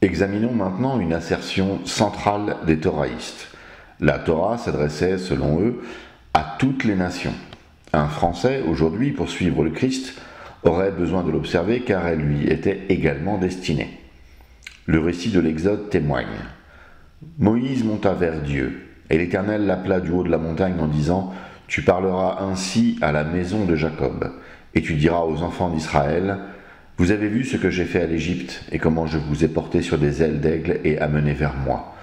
Examinons maintenant une assertion centrale des thoraïstes. La Torah s'adressait, selon eux, à toutes les nations. Un Français, aujourd'hui, pour suivre le Christ, aurait besoin de l'observer car elle lui était également destinée. Le récit de l'Exode témoigne. Moïse monta vers Dieu, et l'Éternel l'appela du haut de la montagne en disant « Tu parleras ainsi à la maison de Jacob, et tu diras aux enfants d'Israël « Vous avez vu ce que j'ai fait à l'Égypte, et comment je vous ai porté sur des ailes d'aigle et amené vers moi.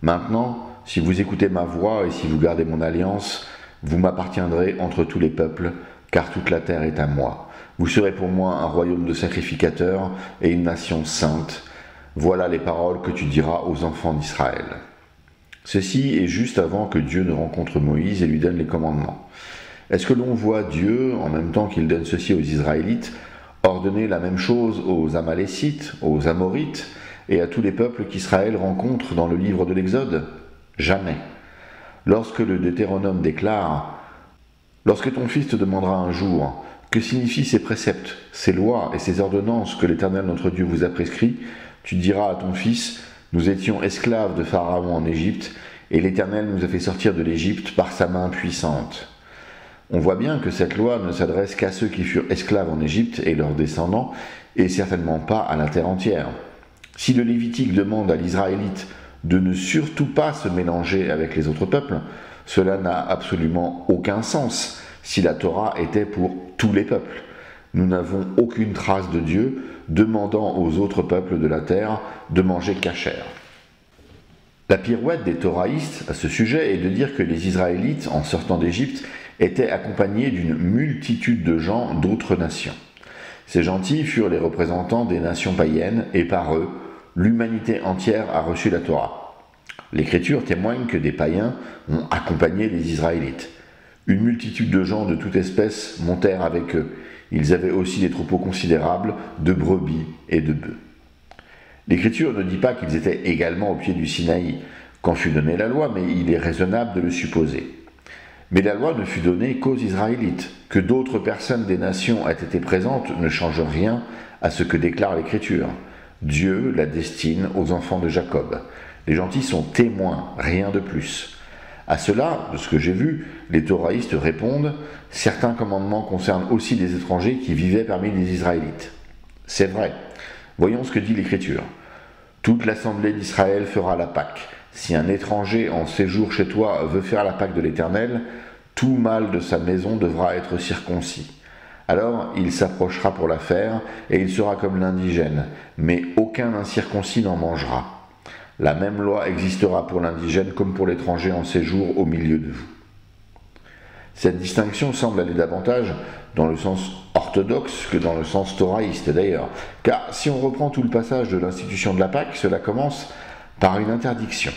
Maintenant, si vous écoutez ma voix et si vous gardez mon alliance, vous m'appartiendrez entre tous les peuples, car toute la terre est à moi. Vous serez pour moi un royaume de sacrificateurs et une nation sainte. Voilà les paroles que tu diras aux enfants d'Israël. » Ceci est juste avant que Dieu ne rencontre Moïse et lui donne les commandements. Est-ce que l'on voit Dieu, en même temps qu'il donne ceci aux Israélites, ordonner la même chose aux Amalécites, aux Amorites et à tous les peuples qu'Israël rencontre dans le livre de l'Exode ? Jamais. Lorsque le Deutéronome déclare « Lorsque ton fils te demandera un jour que signifient ces préceptes, ces lois et ces ordonnances que l'Éternel notre Dieu vous a prescrits, tu diras à ton fils « Nous étions esclaves de Pharaon en Égypte, et l'Éternel nous a fait sortir de l'Égypte par sa main puissante. » On voit bien que cette loi ne s'adresse qu'à ceux qui furent esclaves en Égypte et leurs descendants, et certainement pas à la terre entière. Si le Lévitique demande à l'Israélite de ne surtout pas se mélanger avec les autres peuples, cela n'a absolument aucun sens si la Torah était pour tous les peuples. Nous n'avons aucune trace de Dieu demandant aux autres peuples de la terre de manger cachère. La pirouette des thoraïstes à ce sujet est de dire que les Israélites, en sortant d'Égypte, étaient accompagnés d'une multitude de gens d'autres nations. Ces gentils furent les représentants des nations païennes et par eux, l'humanité entière a reçu la Torah. L'Écriture témoigne que des païens ont accompagné les Israélites. Une multitude de gens de toute espèce montèrent avec eux. Ils avaient aussi des troupeaux considérables de brebis et de bœufs. L'Écriture ne dit pas qu'ils étaient également au pied du Sinaï quand fut donnée la loi, mais il est raisonnable de le supposer. Mais la loi ne fut donnée qu'aux Israélites. Que d'autres personnes des nations aient été présentes ne change rien à ce que déclare l'Écriture. Dieu la destine aux enfants de Jacob. Les gentils sont témoins, rien de plus. À cela, de ce que j'ai vu, les thoraïstes répondent « Certains commandements concernent aussi des étrangers qui vivaient parmi les Israélites. » C'est vrai. Voyons ce que dit l'Écriture. « Toute l'assemblée d'Israël fera la Pâque. Si un étranger en séjour chez toi veut faire la Pâque de l'Éternel, tout mâle de sa maison devra être circoncis. Alors il s'approchera pour la faire, et il sera comme l'indigène, mais aucun incirconcis n'en mangera. La même loi existera pour l'indigène comme pour l'étranger en séjour au milieu de vous. » Cette distinction semble aller davantage dans le sens orthodoxe que dans le sens thoraïste d'ailleurs, car si on reprend tout le passage de l'institution de la Pâque, cela commence par une interdiction.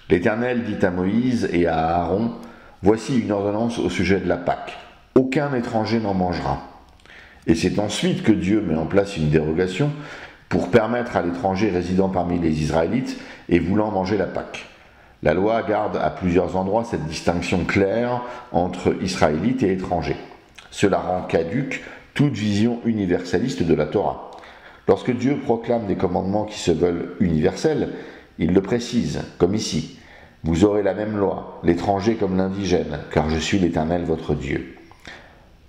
L'Éternel dit à Moïse et à Aaron « Voici une ordonnance au sujet de la Pâque. Aucun étranger n'en mangera. » Et c'est ensuite que Dieu met en place une dérogation pour permettre à l'étranger résidant parmi les Israélites et voulant manger la Pâque. La loi garde à plusieurs endroits cette distinction claire entre Israélites et étrangers. Cela rend caduque toute vision universaliste de la Torah. Lorsque Dieu proclame des commandements qui se veulent universels, il le précise, comme ici. « Vous aurez la même loi, l'étranger comme l'indigène, car je suis l'Éternel votre Dieu. »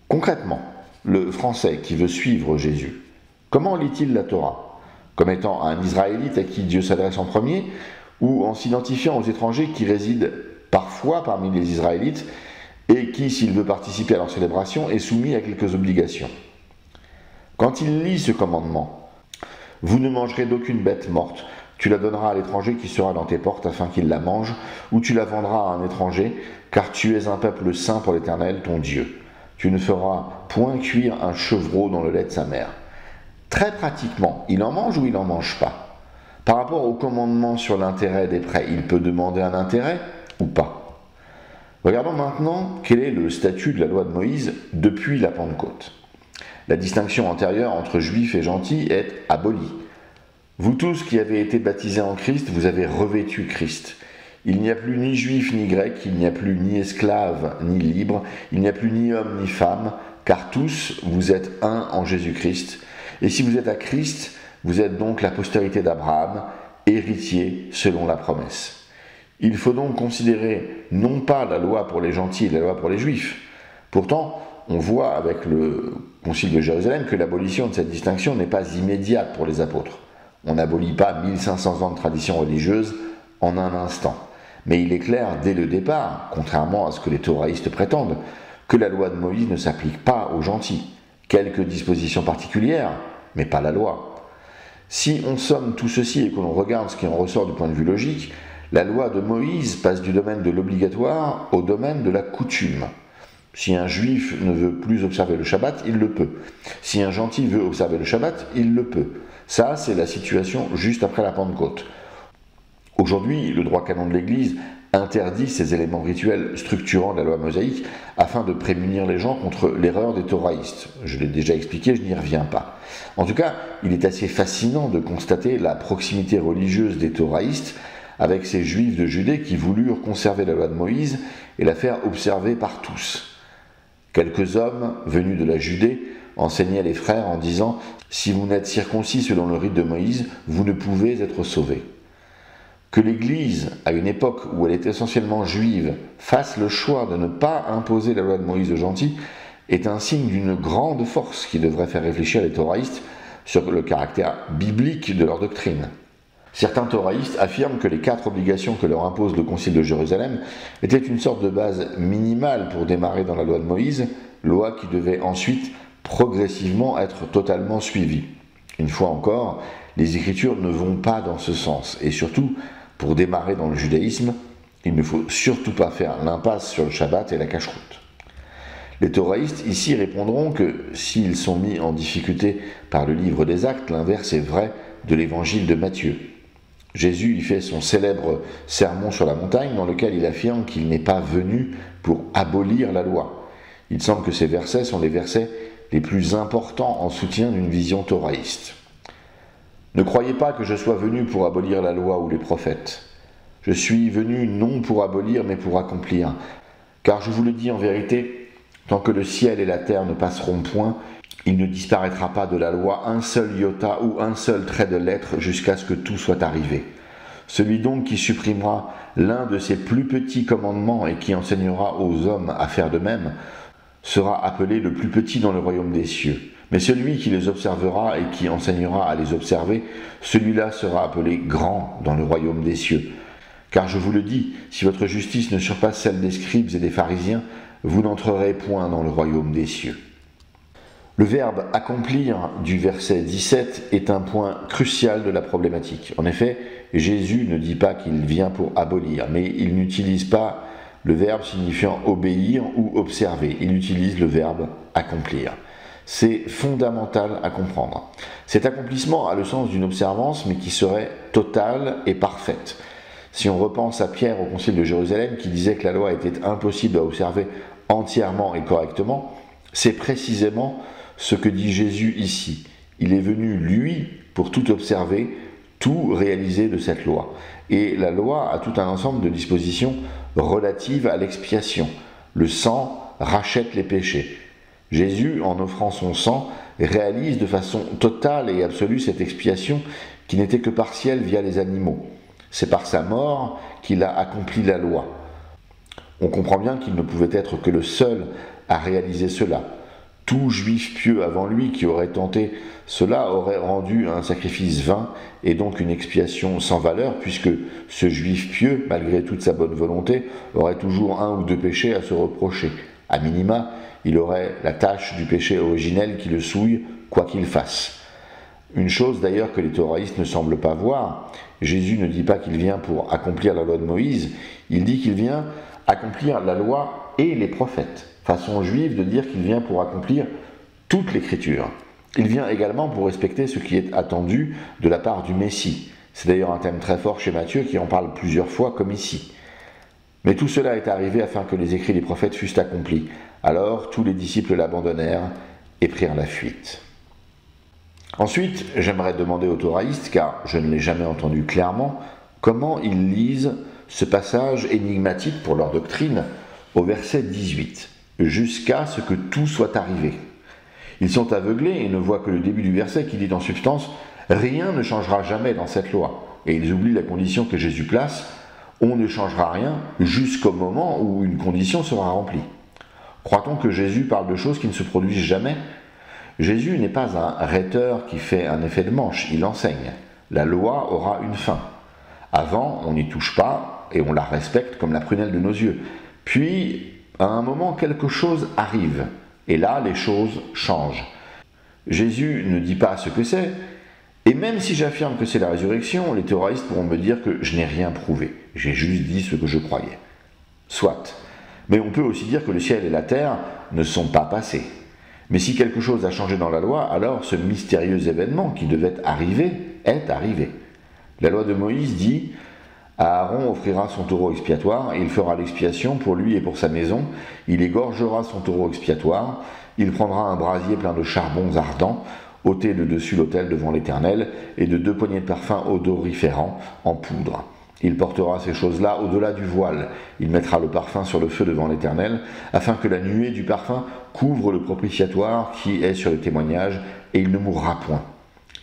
Concrètement, le Français qui veut suivre Jésus, comment lit-il la Torah ? Comme étant un Israélite à qui Dieu s'adresse en premier, ou en s'identifiant aux étrangers qui résident parfois parmi les Israélites et qui, s'il veut participer à leur célébration, est soumis à quelques obligations. Quand il lit ce commandement, « Vous ne mangerez d'aucune bête morte, tu la donneras à l'étranger qui sera dans tes portes afin qu'il la mange, ou tu la vendras à un étranger, car tu es un peuple saint pour l'Éternel ton Dieu. Tu ne feras point cuire un chevreau dans le lait de sa mère. » Très pratiquement, il en mange ou il n'en mange pas ? Par rapport au commandement sur l'intérêt des prêts, il peut demander un intérêt ou pas ? Regardons maintenant quel est le statut de la loi de Moïse depuis la Pentecôte. La distinction antérieure entre juifs et gentils est abolie. Vous tous qui avez été baptisés en Christ, vous avez revêtu Christ. Il n'y a plus ni juif ni grec, il n'y a plus ni esclave ni libre, il n'y a plus ni homme ni femme, car tous vous êtes un en Jésus-Christ. Et si vous êtes à Christ, Vous êtes donc la postérité d'Abraham, héritier selon la promesse. Il faut donc considérer non pas la loi pour les gentils et la loi pour les juifs. Pourtant, on voit avec le Concile de Jérusalem que l'abolition de cette distinction n'est pas immédiate pour les apôtres. On n'abolit pas 1500 ans de tradition religieuse en un instant. Mais il est clair dès le départ, contrairement à ce que les thoraïstes prétendent, que la loi de Moïse ne s'applique pas aux gentils. Quelques dispositions particulières, mais pas la loi. Si on somme tout ceci et que l'on regarde ce qui en ressort du point de vue logique, la loi de Moïse passe du domaine de l'obligatoire au domaine de la coutume. Si un juif ne veut plus observer le Shabbat, il le peut. Si un gentil veut observer le Shabbat, il le peut. Ça, c'est la situation juste après la Pentecôte. Aujourd'hui, le droit canon de l'Église interdit ces éléments rituels structurants de la loi mosaïque afin de prémunir les gens contre l'erreur des thoraïstes. Je l'ai déjà expliqué, je n'y reviens pas. En tout cas, il est assez fascinant de constater la proximité religieuse des thoraïstes avec ces juifs de Judée qui voulurent conserver la loi de Moïse et la faire observer par tous. Quelques hommes venus de la Judée enseignaient les frères en disant « Si vous n'êtes circoncis selon le rite de Moïse, vous ne pouvez être sauvés ». Que l'Église, à une époque où elle est essentiellement juive, fasse le choix de ne pas imposer la loi de Moïse aux gentils est un signe d'une grande force qui devrait faire réfléchir les thoraïstes sur le caractère biblique de leur doctrine. Certains thoraïstes affirment que les 4 obligations que leur impose le Concile de Jérusalem étaient une sorte de base minimale pour démarrer dans la loi de Moïse, loi qui devait ensuite progressivement être totalement suivie. Une fois encore, les Écritures ne vont pas dans ce sens, et surtout, pour démarrer dans le judaïsme, il ne faut surtout pas faire l'impasse sur le Shabbat et la cacheroute. Les thoraïstes ici répondront que s'ils sont mis en difficulté par le livre des Actes, l'inverse est vrai de l'évangile de Matthieu. Jésus y fait son célèbre sermon sur la montagne dans lequel il affirme qu'il n'est pas venu pour abolir la loi. Il semble que ces versets sont les versets les plus importants en soutien d'une vision thoraïste. Ne croyez pas que je sois venu pour abolir la loi ou les prophètes. Je suis venu non pour abolir mais pour accomplir. Car je vous le dis en vérité, tant que le ciel et la terre ne passeront point, il ne disparaîtra pas de la loi un seul iota ou un seul trait de lettre jusqu'à ce que tout soit arrivé. Celui donc qui supprimera l'un de ces plus petits commandements et qui enseignera aux hommes à faire de même, sera appelé le plus petit dans le royaume des cieux. Mais celui qui les observera et qui enseignera à les observer, celui-là sera appelé grand dans le royaume des cieux. Car je vous le dis, si votre justice ne surpasse celle des scribes et des pharisiens, vous n'entrerez point dans le royaume des cieux. Le verbe « accomplir » du verset 17 est un point crucial de la problématique. En effet, Jésus ne dit pas qu'il vient pour abolir, mais il n'utilise pas le verbe signifiant obéir ou observer. Il utilise le verbe « accomplir ». C'est fondamental à comprendre. Cet accomplissement a le sens d'une observance, mais qui serait totale et parfaite. Si on repense à Pierre au Concile de Jérusalem qui disait que la loi était impossible à observer entièrement et correctement, c'est précisément ce que dit Jésus ici. Il est venu, lui, pour tout observer, tout réaliser de cette loi. Et la loi a tout un ensemble de dispositions relatives à l'expiation. Le sang rachète les péchés. Jésus, en offrant son sang, réalise de façon totale et absolue cette expiation qui n'était que partielle via les animaux. C'est par sa mort qu'il a accompli la loi. On comprend bien qu'il ne pouvait être que le seul à réaliser cela. Tout juif pieux avant lui qui aurait tenté cela aurait rendu un sacrifice vain et donc une expiation sans valeur, puisque ce juif pieux, malgré toute sa bonne volonté, aurait toujours 1 ou 2 péchés à se reprocher. A minima, il aurait la tâche du péché originel qui le souille, quoi qu'il fasse. Une chose d'ailleurs que les thoraïstes ne semblent pas voir, Jésus ne dit pas qu'il vient pour accomplir la loi de Moïse, il dit qu'il vient accomplir la loi et les prophètes. Façon juive de dire qu'il vient pour accomplir toute l'écriture. Il vient également pour respecter ce qui est attendu de la part du Messie. C'est d'ailleurs un thème très fort chez Matthieu qui en parle plusieurs fois comme ici. Mais tout cela est arrivé afin que les écrits des prophètes fussent accomplis. Alors tous les disciples l'abandonnèrent et prirent la fuite. Ensuite, j'aimerais demander aux thoraïstes, car je ne l'ai jamais entendu clairement, comment ils lisent ce passage énigmatique pour leur doctrine au verset 18. Jusqu'à ce que tout soit arrivé. Ils sont aveuglés et ne voient que le début du verset qui dit en substance « Rien ne changera jamais dans cette loi. Et ils oublient la condition que Jésus place, on ne changera rien jusqu'au moment où une condition sera remplie. Croit-on que Jésus parle de choses qui ne se produisent jamais? Jésus n'est pas un rhéteur qui fait un effet de manche, il enseigne. La loi aura une fin. Avant, on n'y touche pas et on la respecte comme la prunelle de nos yeux. Puis, à un moment, quelque chose arrive. Et là, les choses changent. Jésus ne dit pas ce que c'est. Et même si j'affirme que c'est la résurrection, les théoristes pourront me dire que je n'ai rien prouvé. J'ai juste dit ce que je croyais. Soit. Mais on peut aussi dire que le ciel et la terre ne sont pas passés. Mais si quelque chose a changé dans la loi, alors ce mystérieux événement qui devait arriver est arrivé. La loi de Moïse dit « Aaron offrira son taureau expiatoire, et il fera l'expiation pour lui et pour sa maison. Il égorgera son taureau expiatoire, il prendra un brasier plein de charbons ardents, ôtez le dessus l'autel devant l'Éternel, et de 2 poignées de parfum odoriférant en poudre. Il portera ces choses-là au-delà du voile. Il mettra le parfum sur le feu devant l'Éternel, afin que la nuée du parfum couvre le propitiatoire qui est sur le témoignage, et il ne mourra point.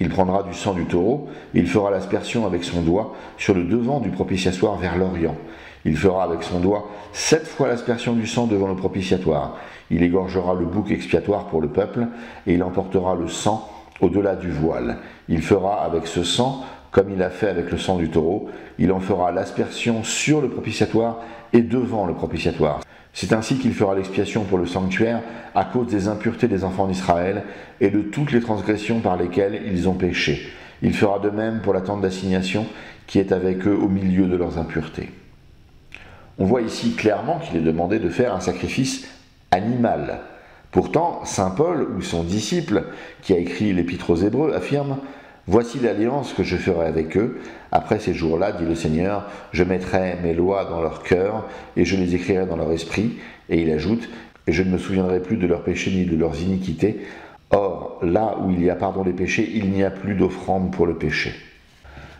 Il prendra du sang du taureau, et il fera l'aspersion avec son doigt sur le devant du propitiatoire vers l'Orient. Il fera avec son doigt 7 fois l'aspersion du sang devant le propitiatoire. Il égorgera le bouc expiatoire pour le peuple, et il emportera le sang au-delà du voile. Il fera avec ce sang, comme il a fait avec le sang du taureau, il en fera l'aspersion sur le propitiatoire et devant le propitiatoire. C'est ainsi qu'il fera l'expiation pour le sanctuaire à cause des impuretés des enfants d'Israël et de toutes les transgressions par lesquelles ils ont péché. Il fera de même pour la tente d'assignation qui est avec eux au milieu de leurs impuretés. On voit ici clairement qu'il est demandé de faire un sacrifice animal. Pourtant, saint Paul, ou son disciple, qui a écrit l'Épître aux Hébreux, affirme « Voici l'alliance que je ferai avec eux. Après ces jours-là, dit le Seigneur, je mettrai mes lois dans leur cœur et je les écrirai dans leur esprit. » Et il ajoute « Et je ne me souviendrai plus de leurs péchés ni de leurs iniquités. Or, là où il y a pardon des péchés, il n'y a plus d'offrande pour le péché. »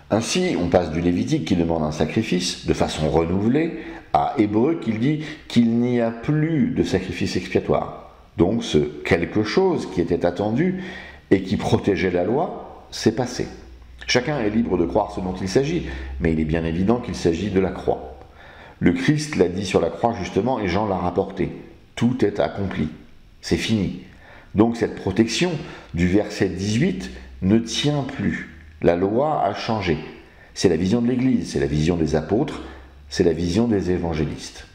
Ainsi, on passe du Lévitique qui demande un sacrifice de façon renouvelée à Hébreux qui dit qu'il n'y a plus de sacrifice expiatoire. Donc ce quelque chose qui était attendu et qui protégeait la loi, c'est passé. Chacun est libre de croire ce dont il s'agit, mais il est bien évident qu'il s'agit de la croix. Le Christ l'a dit sur la croix justement et Jean l'a rapporté. Tout est accompli. C'est fini. Donc cette protection du verset 18 ne tient plus. La loi a changé. C'est la vision de l'Église, c'est la vision des apôtres, c'est la vision des évangélistes.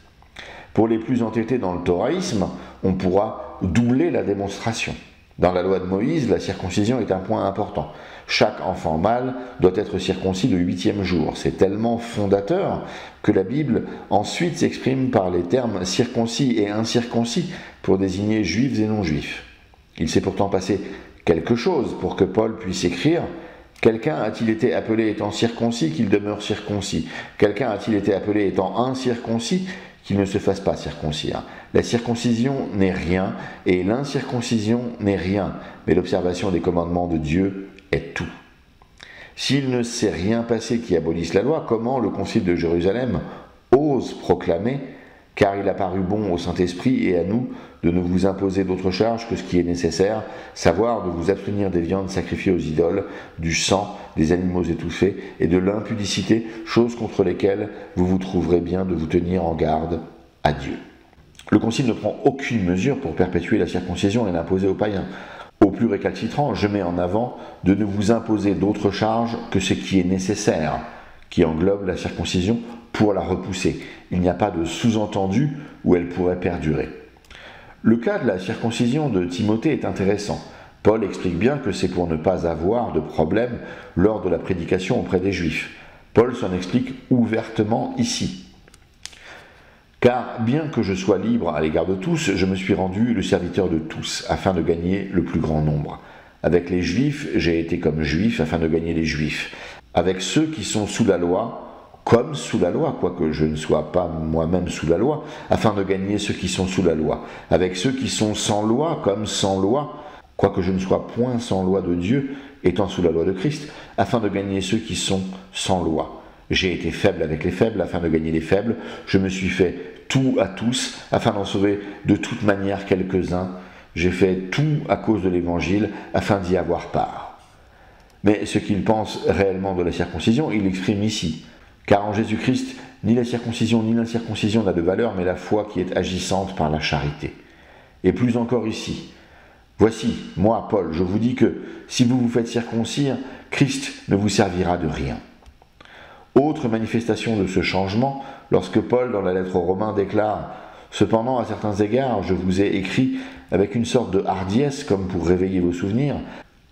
Pour les plus entêtés dans le thoraïsme, on pourra doubler la démonstration. Dans la loi de Moïse, la circoncision est un point important. Chaque enfant mâle doit être circoncis le 8e jour. C'est tellement fondateur que la Bible ensuite s'exprime par les termes circoncis et incirconcis pour désigner juifs et non-juifs. Il s'est pourtant passé quelque chose pour que Paul puisse écrire « Quelqu'un a-t-il été appelé étant circoncis qu'il demeure circoncis? Quelqu'un a-t-il été appelé étant incirconcis qu'il ne se fasse pas circoncire? La circoncision n'est rien et l'incirconcision n'est rien, mais l'observation des commandements de Dieu est tout. » S'il ne s'est rien passé qui abolisse la loi, comment le Concile de Jérusalem ose proclamer « Car il a paru bon au Saint-Esprit et à nous de ne vous imposer d'autre charge que ce qui est nécessaire, savoir de vous abstenir des viandes sacrifiées aux idoles, du sang, des animaux étouffés et de l'impudicité, choses contre lesquelles vous vous trouverez bien de vous tenir en garde à Dieu. » Le Concile ne prend aucune mesure pour perpétuer la circoncision et l'imposer aux païens. Au plus récalcitrant, je mets en avant de ne vous imposer d'autre charge que ce qui est nécessaire, qui englobe la circoncision pour la repousser. Il n'y a pas de sous-entendu où elle pourrait perdurer. Le cas de la circoncision de Timothée est intéressant. Paul explique bien que c'est pour ne pas avoir de problème lors de la prédication auprès des Juifs. Paul s'en explique ouvertement ici. Car bien que je sois libre à l'égard de tous, je me suis rendu le serviteur de tous, afin de gagner le plus grand nombre. Avec les Juifs, j'ai été comme Juif afin de gagner les Juifs. Avec ceux qui sont sous la loi, comme sous la loi, quoique je ne sois pas moi-même sous la loi, afin de gagner ceux qui sont sous la loi. Avec ceux qui sont sans loi, comme sans loi, quoique je ne sois point sans loi de Dieu, étant sous la loi de Christ, afin de gagner ceux qui sont sans loi. J'ai été faible avec les faibles, afin de gagner les faibles. Je me suis fait tout à tous, afin d'en sauver de toute manière quelques-uns. J'ai fait tout à cause de l'Évangile, afin d'y avoir part. Mais ce qu'il pense réellement de la circoncision, il l'exprime ici. Car en Jésus-Christ, ni la circoncision ni l'incirconcision n'a de valeur, mais la foi qui est agissante par la charité. Et plus encore ici. Voici, moi, Paul, je vous dis que si vous vous faites circoncire, Christ ne vous servira de rien. Autre manifestation de ce changement, lorsque Paul, dans la lettre aux Romains, déclare « Cependant, à certains égards, je vous ai écrit avec une sorte de hardiesse, comme pour réveiller vos souvenirs,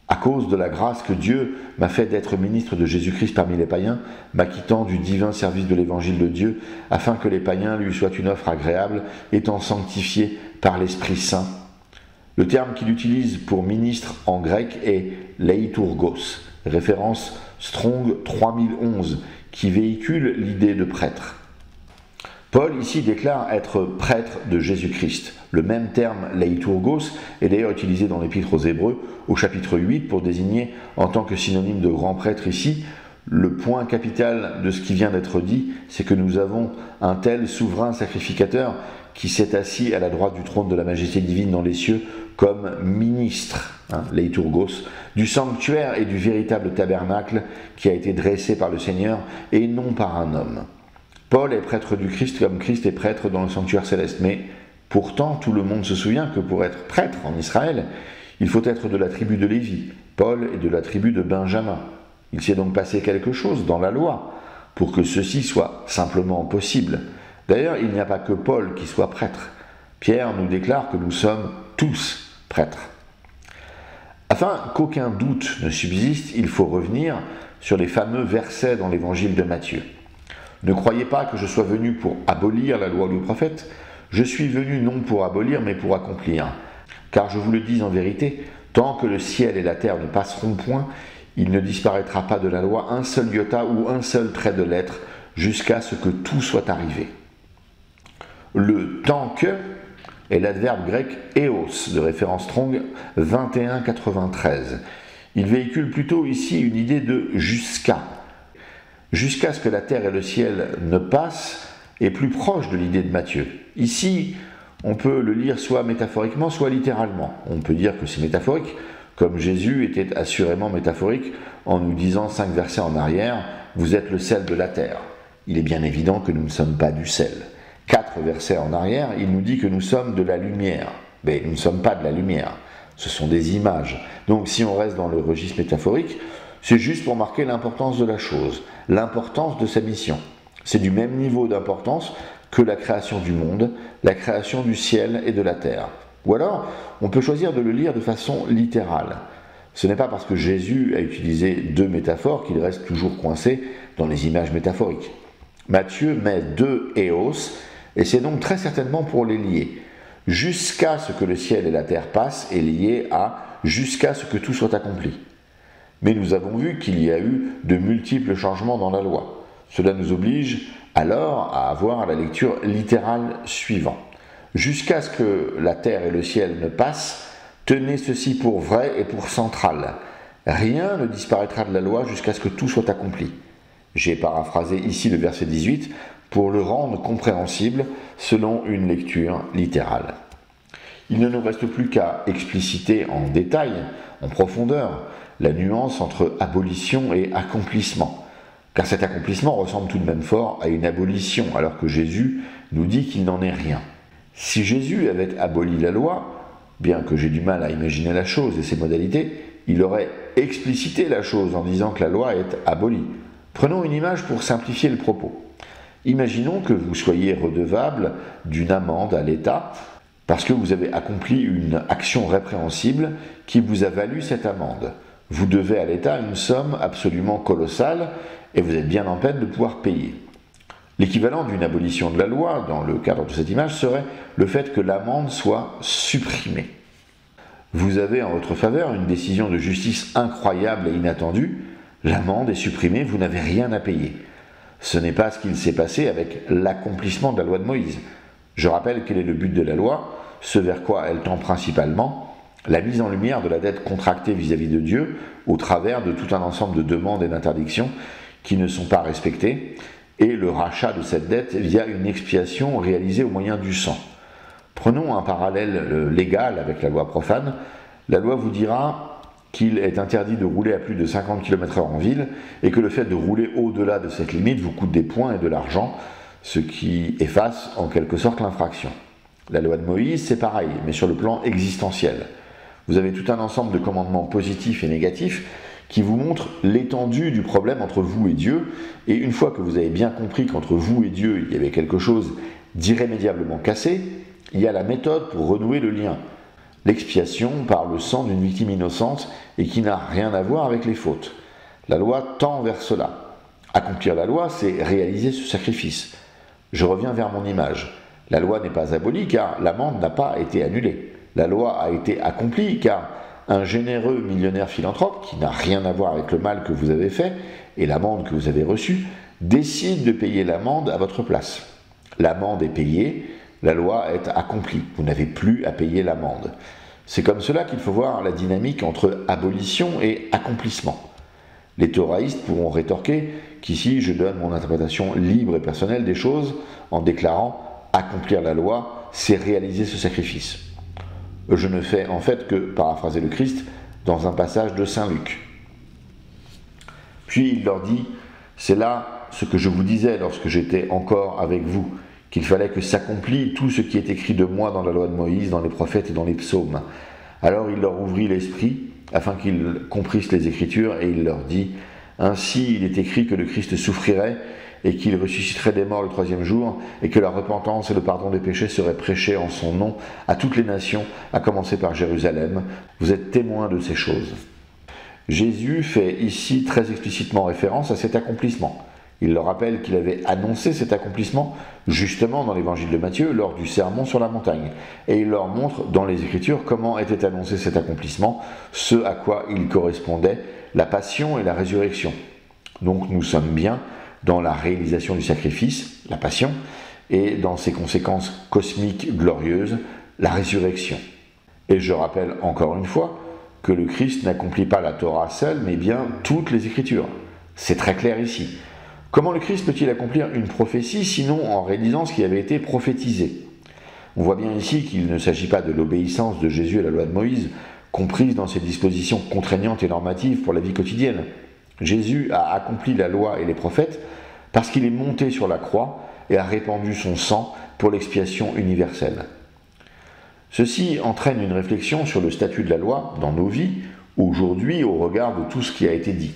à cause de la grâce que Dieu m'a fait d'être ministre de Jésus-Christ parmi les païens, m'acquittant du divin service de l'évangile de Dieu, afin que les païens lui soient une offre agréable, étant sanctifiés par l'Esprit Saint. » Le terme qu'il utilise pour ministre en grec est leiturgos, référence Strong 3011, qui véhicule l'idée de prêtre. Paul ici déclare être prêtre de Jésus-Christ. Le même terme leiturgos est d'ailleurs utilisé dans l'Épître aux Hébreux au chapitre 8 pour désigner en tant que synonyme de grand prêtre ici. Le point capital de ce qui vient d'être dit, c'est que nous avons un tel souverain sacrificateur qui s'est assis à la droite du trône de la majesté divine dans les cieux comme ministre, leiturgos, du sanctuaire et du véritable tabernacle qui a été dressé par le Seigneur et non par un homme. Paul est prêtre du Christ comme Christ est prêtre dans le sanctuaire céleste, mais pourtant tout le monde se souvient que pour être prêtre en Israël, il faut être de la tribu de Lévi. Paul est de la tribu de Benjamin. Il s'est donc passé quelque chose dans la loi pour que ceci soit simplement possible. D'ailleurs, il n'y a pas que Paul qui soit prêtre. Pierre nous déclare que nous sommes tous prêtres. Afin qu'aucun doute ne subsiste, il faut revenir sur les fameux versets dans l'évangile de Matthieu. Ne croyez pas que je sois venu pour abolir la loi ou les prophètes, je suis venu non pour abolir mais pour accomplir. Car je vous le dis en vérité, tant que le ciel et la terre ne passeront point, il ne disparaîtra pas de la loi un seul iota ou un seul trait de lettre jusqu'à ce que tout soit arrivé. Le « tant que » est l'adverbe grec « éos » de référence Strong 2193. Il véhicule plutôt ici une idée de « jusqu'à ». Jusqu'à ce que la terre et le ciel ne passent est plus proche de l'idée de Matthieu. Ici, on peut le lire soit métaphoriquement, soit littéralement. On peut dire que c'est métaphorique, comme Jésus était assurément métaphorique en nous disant 5 versets en arrière « Vous êtes le sel de la terre ». Il est bien évident que nous ne sommes pas du sel. 4 versets en arrière, il nous dit que nous sommes de la lumière. Mais nous ne sommes pas de la lumière, ce sont des images. Donc si on reste dans le registre métaphorique, c'est juste pour marquer l'importance de la chose, l'importance de sa mission. C'est du même niveau d'importance que la création du monde, la création du ciel et de la terre. Ou alors, on peut choisir de le lire de façon littérale. Ce n'est pas parce que Jésus a utilisé 2 métaphores qu'il reste toujours coincé dans les images métaphoriques. Matthieu met 2 éos, et c'est donc très certainement pour les lier. Jusqu'à ce que le ciel et la terre passent est lié à jusqu'à ce que tout soit accompli. Mais nous avons vu qu'il y a eu de multiples changements dans la loi. Cela nous oblige alors à avoir la lecture littérale suivante. Jusqu'à ce que la terre et le ciel ne passent, tenez ceci pour vrai et pour central. Rien ne disparaîtra de la loi jusqu'à ce que tout soit accompli. J'ai paraphrasé ici le verset 18 pour le rendre compréhensible selon une lecture littérale. Il ne nous reste plus qu'à expliciter en détail, en profondeur, la nuance entre abolition et accomplissement. Car cet accomplissement ressemble tout de même fort à une abolition, alors que Jésus nous dit qu'il n'en est rien. Si Jésus avait aboli la loi, bien que j'ai du mal à imaginer la chose et ses modalités, il aurait explicité la chose en disant que la loi est abolie. Prenons une image pour simplifier le propos. Imaginons que vous soyez redevable d'une amende à l'État parce que vous avez accompli une action répréhensible qui vous a valu cette amende. Vous devez à l'État une somme absolument colossale et vous êtes bien en peine de pouvoir payer. L'équivalent d'une abolition de la loi, dans le cadre de cette image, serait le fait que l'amende soit supprimée. Vous avez en votre faveur une décision de justice incroyable et inattendue, l'amende est supprimée, vous n'avez rien à payer. Ce n'est pas ce qu'il s'est passé avec l'accomplissement de la loi de Moïse. Je rappelle quel est le but de la loi, ce vers quoi elle tend principalement, la mise en lumière de la dette contractée vis-à-vis de Dieu au travers de tout un ensemble de demandes et d'interdictions qui ne sont pas respectées, et le rachat de cette dette via une expiation réalisée au moyen du sang. Prenons un parallèle légal avec la loi profane. La loi vous dira qu'il est interdit de rouler à plus de 50 km/h en ville, et que le fait de rouler au-delà de cette limite vous coûte des points et de l'argent, ce qui efface en quelque sorte l'infraction. La loi de Moïse, c'est pareil, mais sur le plan existentiel. Vous avez tout un ensemble de commandements positifs et négatifs qui vous montrent l'étendue du problème entre vous et Dieu, et une fois que vous avez bien compris qu'entre vous et Dieu, il y avait quelque chose d'irrémédiablement cassé, il y a la méthode pour renouer le lien. L'expiation par le sang d'une victime innocente et qui n'a rien à voir avec les fautes. La loi tend vers cela. Accomplir la loi, c'est réaliser ce sacrifice. Je reviens vers mon image. La loi n'est pas abolie car l'amende n'a pas été annulée. La loi a été accomplie car un généreux millionnaire philanthrope, qui n'a rien à voir avec le mal que vous avez fait et l'amende que vous avez reçue, décide de payer l'amende à votre place. L'amende est payée, la loi est accomplie. Vous n'avez plus à payer l'amende. C'est comme cela qu'il faut voir la dynamique entre abolition et accomplissement. Les thoraïstes pourront rétorquer qu'ici je donne mon interprétation libre et personnelle des choses en déclarant « accomplir la loi, c'est réaliser ce sacrifice ». Je ne fais en fait que paraphraser le Christ dans un passage de Saint Luc. Puis il leur dit « c'est là ce que je vous disais lorsque j'étais encore avec vous ». Qu'il fallait que s'accomplisse tout ce qui est écrit de moi dans la loi de Moïse, dans les prophètes et dans les psaumes. Alors il leur ouvrit l'esprit, afin qu'ils comprissent les Écritures, et il leur dit, « Ainsi il est écrit que le Christ souffrirait, et qu'il ressusciterait des morts le troisième jour, et que la repentance et le pardon des péchés seraient prêchés en son nom à toutes les nations, à commencer par Jérusalem. Vous êtes témoins de ces choses. » Jésus fait ici très explicitement référence à cet accomplissement. Il leur rappelle qu'il avait annoncé cet accomplissement justement dans l'évangile de Matthieu lors du sermon sur la montagne. Et il leur montre dans les Écritures comment était annoncé cet accomplissement, ce à quoi il correspondait, la passion et la résurrection. Donc nous sommes bien dans la réalisation du sacrifice, la passion, et dans ses conséquences cosmiques glorieuses, la résurrection. Et je rappelle encore une fois que le Christ n'accomplit pas la Torah seule, mais bien toutes les Écritures. C'est très clair ici. Comment le Christ peut-il accomplir une prophétie sinon en réalisant ce qui avait été prophétisé? On voit bien ici qu'il ne s'agit pas de l'obéissance de Jésus à la loi de Moïse, comprise dans ses dispositions contraignantes et normatives pour la vie quotidienne. Jésus a accompli la loi et les prophètes parce qu'il est monté sur la croix et a répandu son sang pour l'expiation universelle. Ceci entraîne une réflexion sur le statut de la loi dans nos vies, aujourd'hui au regard de tout ce qui a été dit.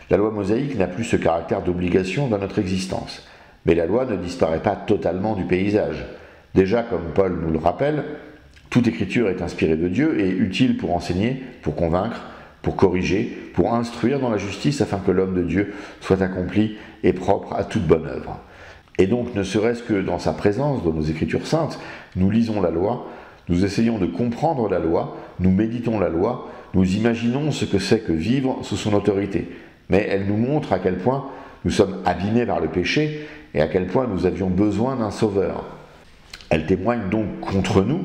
La loi mosaïque n'a plus ce caractère d'obligation dans notre existence, mais la loi ne disparaît pas totalement du paysage. Déjà, comme Paul nous le rappelle, toute écriture est inspirée de Dieu et utile pour enseigner, pour convaincre, pour corriger, pour instruire dans la justice afin que l'homme de Dieu soit accompli et propre à toute bonne œuvre. Et donc, ne serait-ce que dans sa présence, dans nos écritures saintes, nous lisons la loi, nous essayons de comprendre la loi, nous méditons la loi, nous imaginons ce que c'est que vivre sous son autorité. Mais elle nous montre à quel point nous sommes abîmés par le péché et à quel point nous avions besoin d'un sauveur. Elle témoigne donc contre nous,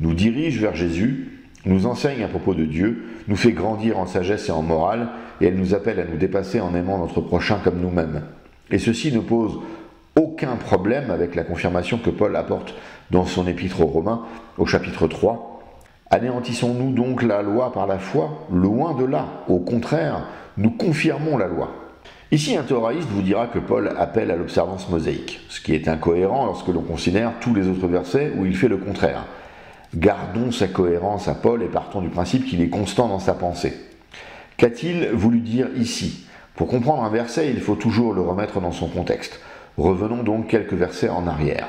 nous dirige vers Jésus, nous enseigne à propos de Dieu, nous fait grandir en sagesse et en morale, et elle nous appelle à nous dépasser en aimant notre prochain comme nous-mêmes. Et ceci ne pose aucun problème avec la confirmation que Paul apporte dans son épître aux Romains, au chapitre 3. Anéantissons-nous donc la loi par la foi? Loin de là, au contraire, nous confirmons la loi. Ici, un thoraïste vous dira que Paul appelle à l'observance mosaïque, ce qui est incohérent lorsque l'on considère tous les autres versets où il fait le contraire. Gardons sa cohérence à Paul et partons du principe qu'il est constant dans sa pensée. Qu'a-t-il voulu dire ici? Pour comprendre un verset, il faut toujours le remettre dans son contexte. Revenons donc quelques versets en arrière.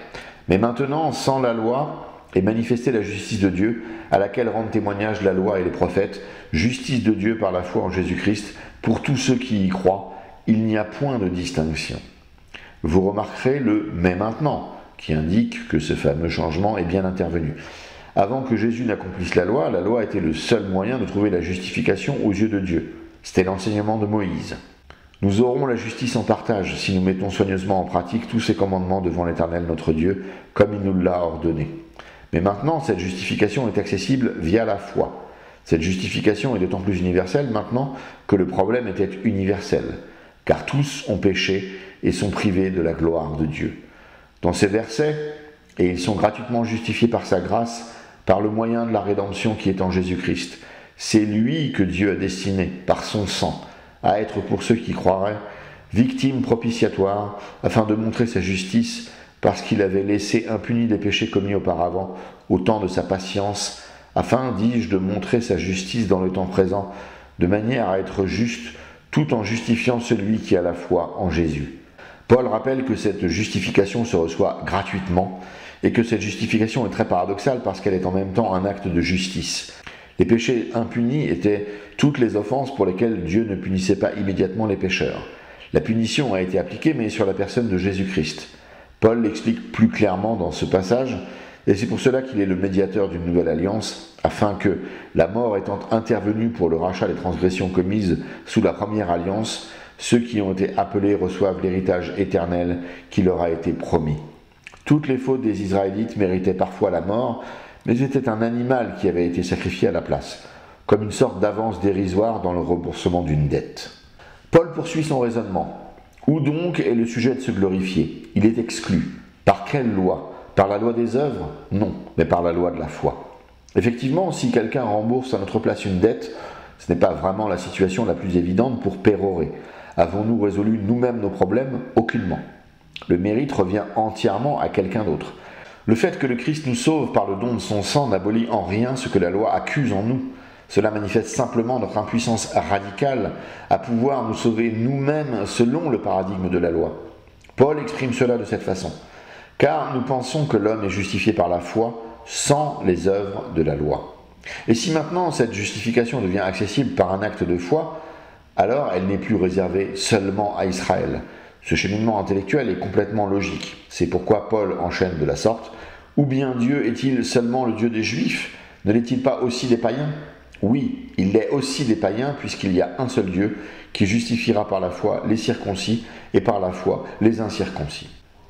Mais maintenant, sans la loi, est manifester la justice de Dieu, à laquelle rendent témoignage la loi et les prophètes, justice de Dieu par la foi en Jésus-Christ, pour tous ceux qui y croient, il n'y a point de distinction. Vous remarquerez le « mais maintenant » qui indique que ce fameux changement est bien intervenu. Avant que Jésus n'accomplisse la loi était le seul moyen de trouver la justification aux yeux de Dieu. C'était l'enseignement de Moïse. Nous aurons la justice en partage si nous mettons soigneusement en pratique tous ces commandements devant l'Éternel notre Dieu, comme il nous l'a ordonné. Mais maintenant, cette justification est accessible via la foi. Cette justification est d'autant plus universelle maintenant que le problème était universel, car tous ont péché et sont privés de la gloire de Dieu. Dans ces versets, et ils sont gratuitement justifiés par sa grâce, par le moyen de la rédemption qui est en Jésus-Christ, C'est lui que Dieu a destiné, par son sang, à être pour ceux qui croiraient, victime propitiatoire, afin de montrer sa justice, parce qu'il avait laissé impunis les péchés commis auparavant, au temps de sa patience, afin, dis-je, de montrer sa justice dans le temps présent, de manière à être juste, tout en justifiant celui qui a la foi en Jésus. Paul rappelle que cette justification se reçoit gratuitement, et que cette justification est très paradoxale parce qu'elle est en même temps un acte de justice. Les péchés impunis étaient toutes les offenses pour lesquelles Dieu ne punissait pas immédiatement les pécheurs. La punition a été appliquée, mais sur la personne de Jésus-Christ. Paul l'explique plus clairement dans ce passage, et c'est pour cela qu'il est le médiateur d'une nouvelle alliance, afin que, la mort étant intervenue pour le rachat des transgressions commises sous la première alliance, ceux qui ont été appelés reçoivent l'héritage éternel qui leur a été promis. Toutes les fautes des Israélites méritaient parfois la mort, mais c'était un animal qui avait été sacrifié à la place, comme une sorte d'avance dérisoire dans le remboursement d'une dette. Paul poursuit son raisonnement. Où donc est le sujet de se glorifier? Il est exclu. Par quelle loi? Par la loi des œuvres? Non, mais par la loi de la foi. Effectivement, si quelqu'un rembourse à notre place une dette, ce n'est pas vraiment la situation la plus évidente pour pérorer. Avons-nous résolu nous-mêmes nos problèmes? Aucunement. Le mérite revient entièrement à quelqu'un d'autre. Le fait que le Christ nous sauve par le don de son sang n'abolit en rien ce que la loi accuse en nous. Cela manifeste simplement notre impuissance radicale à pouvoir nous sauver nous-mêmes selon le paradigme de la loi. Paul exprime cela de cette façon. Car nous pensons que l'homme est justifié par la foi sans les œuvres de la loi. Et si maintenant cette justification devient accessible par un acte de foi, alors elle n'est plus réservée seulement à Israël. Ce cheminement intellectuel est complètement logique. C'est pourquoi Paul enchaîne de la sorte. Ou bien Dieu est-il seulement le Dieu des Juifs? Ne l'est-il pas aussi des païens? Oui, il l'est aussi des païens, puisqu'il y a un seul Dieu qui justifiera par la foi les circoncis et par la foi les incirconcis.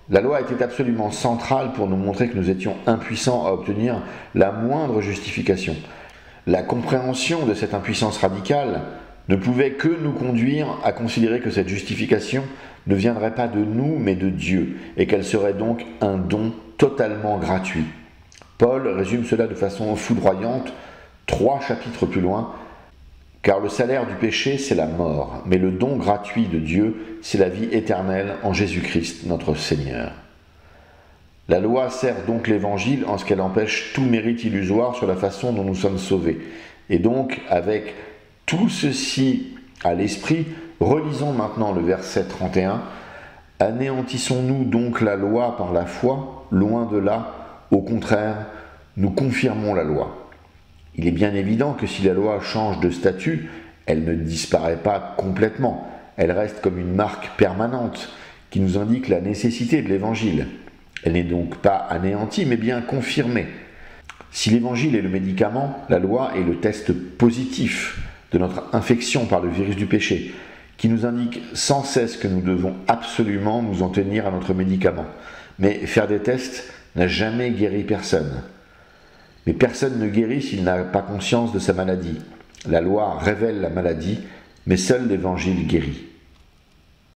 La loi était absolument centrale pour nous montrer que nous étions impuissants à obtenir la moindre justification. La compréhension de cette impuissance radicale ne pouvait que nous conduire à considérer que cette justification ne viendrait pas de nous mais de Dieu, et qu'elle serait donc un don totalement gratuit. Paul résume cela de façon foudroyante 3 chapitres plus loin, car le salaire du péché c'est la mort, mais le don gratuit de Dieu c'est la vie éternelle en Jésus-Christ notre Seigneur. La loi sert donc l'Évangile en ce qu'elle empêche tout mérite illusoire sur la façon dont nous sommes sauvés. Et donc, avec tout ceci à l'esprit, relisons maintenant le verset 31. « Anéantissons-nous donc la loi par la foi? Loin de là, au contraire, nous confirmons la loi. » Il est bien évident que si la loi change de statut, elle ne disparaît pas complètement. Elle reste comme une marque permanente qui nous indique la nécessité de l'Évangile. Elle n'est donc pas anéantie, mais bien confirmée. Si l'Évangile est le médicament, la loi est le test positif de notre infection par le virus du péché, qui nous indique sans cesse que nous devons absolument nous en tenir à notre médicament. Mais faire des tests n'a jamais guéri personne. Mais personne ne guérit s'il n'a pas conscience de sa maladie. La loi révèle la maladie, mais seul l'Évangile guérit.